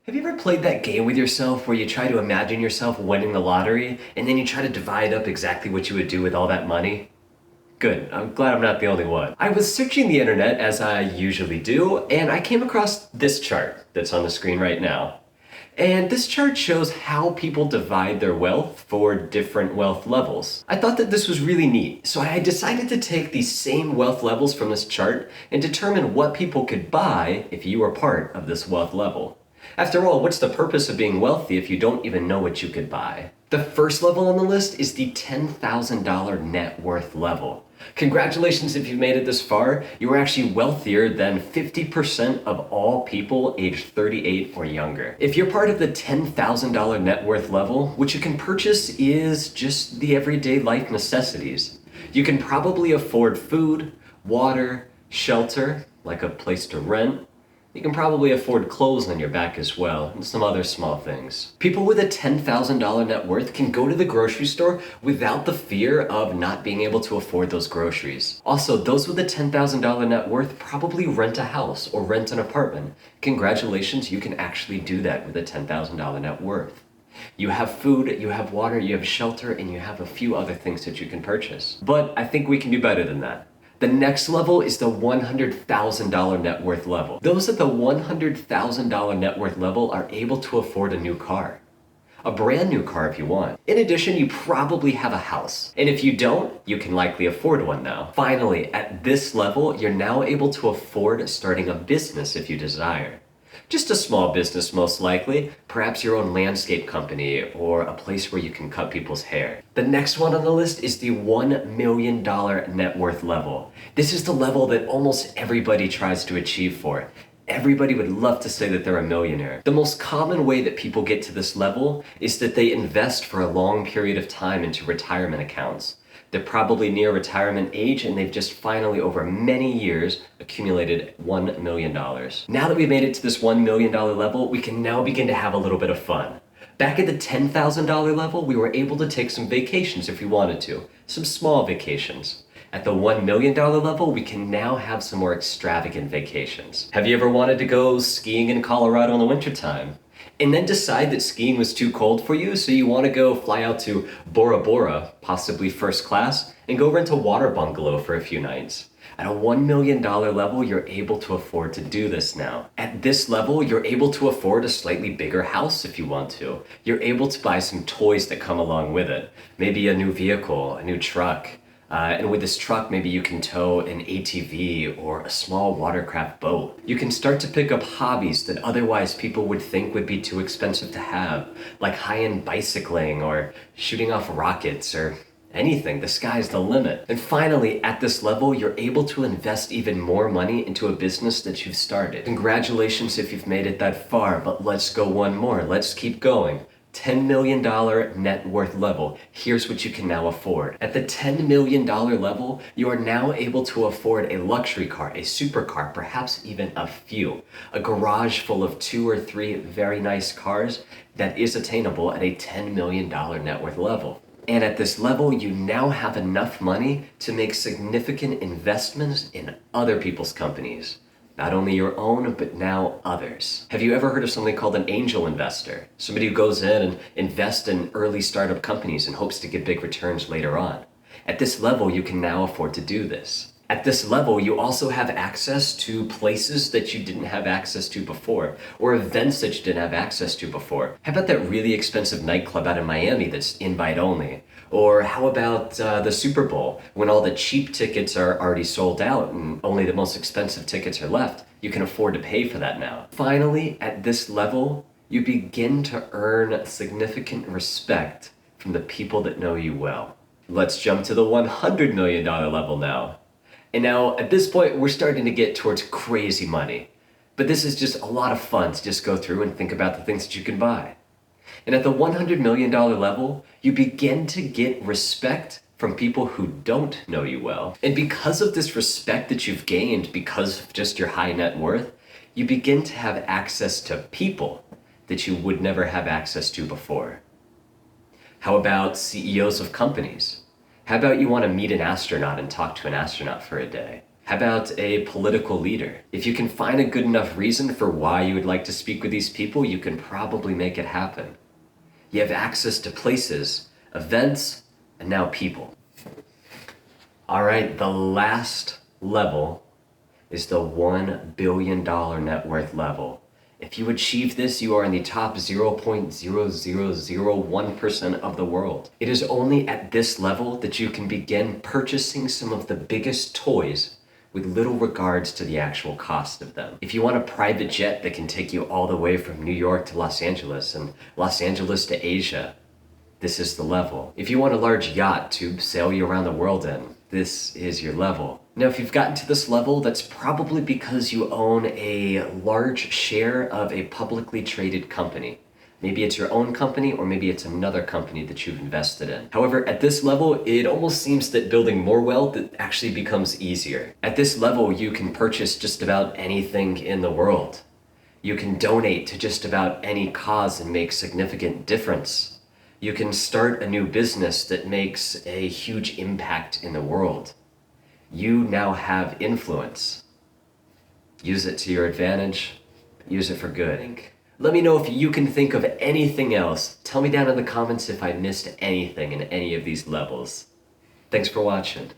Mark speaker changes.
Speaker 1: Have you ever played that game with yourself where you try to imagine yourself winning the lottery and then you try to divide up exactly what you would do with all that money? Good, I'm glad I'm not the only one. I was searching the internet as I usually do, and I came across this chart that's on the screen right now. And this chart shows how people divide their wealth for different wealth levels. I thought that this was really neat, so I decided to take these same wealth levels from this chart and determine what people could buy if you were part of this wealth level. After all, what's the purpose of being wealthy if you don't even know what you could buy? The first level on the list is the $10,000 net worth level. Congratulations if you've made it this far. You are actually wealthier than 50% of all people aged 38 or younger. If you're part of the $10,000 net worth level, what you can purchase is just the everyday life necessities. You can probably afford food, water, shelter, like a place to rent. You can probably afford clothes on your back as well, and some other small things. People with a $10,000 net worth can go to the grocery store without the fear of not being able to afford those groceries. Also, those with a $10,000 net worth probably rent a house or rent an apartment. Congratulations, you can actually do that with a $10,000 net worth. You have food, you have water, you have shelter, and you have a few other things that you can purchase. But I think we can do better than that. The next level is the $100,000 net worth level. Those at the $100,000 net worth level are able to afford a new car. A brand new car if you want. In addition, you probably have a house. And if you don't, you can likely afford one now. Finally, at this level, you're now able to afford starting a business if you desire. Just a small business most likely, perhaps your own landscape company or a place where you can cut people's hair. The next one on the list is the $1 million net worth level. This is the level that almost everybody tries to achieve for. Everybody would love to say that they're a millionaire. The most common way that people get to this level is that they invest for a long period of time into retirement accounts. They're probably near retirement age and they've just finally, over many years, accumulated $1 million. Now that we've made it to this $1 million level, we can now begin to have a little bit of fun. Back at the $10,000 level, we were able to take some vacations if we wanted to, some small vacations. At the $1 million level, we can now have some more extravagant vacations. Have you ever wanted to go skiing in Colorado in the wintertime? And then decide that skiing was too cold for you, so you want to go fly out to Bora Bora, possibly first class, and go rent a water bungalow for a few nights. At a $1 million level, you're able to afford to do this now. At this level, you're able to afford a slightly bigger house if you want to. You're able to buy some toys that come along with it. Maybe a new vehicle, a new truck. And with this truck, maybe you can tow an ATV or a small watercraft boat. You can start to pick up hobbies that otherwise people would think would be too expensive to have, like high-end bicycling or shooting off rockets or anything. The sky's the limit. And finally, at this level, you're able to invest even more money into a business that you've started. Congratulations if you've made it that far, but let's go one more. Let's keep going. $10 million net worth level. Here's what you can now afford. At the $10 million level, you are now able to afford a luxury car, a supercar, perhaps even a few. A garage full of 2 or 3 very nice cars that is attainable at a $10 million net worth level. And at this level, you now have enough money to make significant investments in other people's companies. Not only your own, but now others. Have you ever heard of something called an angel investor? Somebody who goes in and invests in early startup companies and hopes to get big returns later on. At this level, you can now afford to do this. At this level, you also have access to places that you didn't have access to before, or events that you didn't have access to before. How about that really expensive nightclub out in Miami that's invite only? Or how about the Super Bowl, when all the cheap tickets are already sold out and only the most expensive tickets are left? You can afford to pay for that now. Finally, at this level, you begin to earn significant respect from the people that know you well. Let's jump to the $100 million level now. And now, at this point, we're starting to get towards crazy money. But this is just a lot of fun to just go through and think about the things that you can buy. And at the $100 million level, you begin to get respect from people who don't know you well. And because of this respect that you've gained because of just your high net worth, you begin to have access to people that you would never have access to before. How about CEOs of companies? How about you want to meet an astronaut and talk to an astronaut for a day? How about a political leader? If you can find a good enough reason for why you would like to speak with these people, you can probably make it happen. You have access to places, events, and now people. All right, the last level is the $1 billion net worth level. If you achieve this, you are in the top 0.0001% of the world. It is only at this level that you can begin purchasing some of the biggest toys with little regards to the actual cost of them. If you want a private jet that can take you all the way from New York to Los Angeles and Los Angeles to Asia, this is the level. If you want a large yacht to sail you around the world in, this is your level. Now, if you've gotten to this level, that's probably because you own a large share of a publicly traded company. Maybe it's your own company, or maybe it's another company that you've invested in. However, at this level, it almost seems that building more wealth actually becomes easier. At this level, you can purchase just about anything in the world. You can donate to just about any cause and make significant difference. You can start a new business that makes a huge impact in the world. You now have influence. Use it to your advantage. Use it for good. Let me know if you can think of anything else. Tell me down in the comments if I missed anything in any of these levels. Thanks for watching.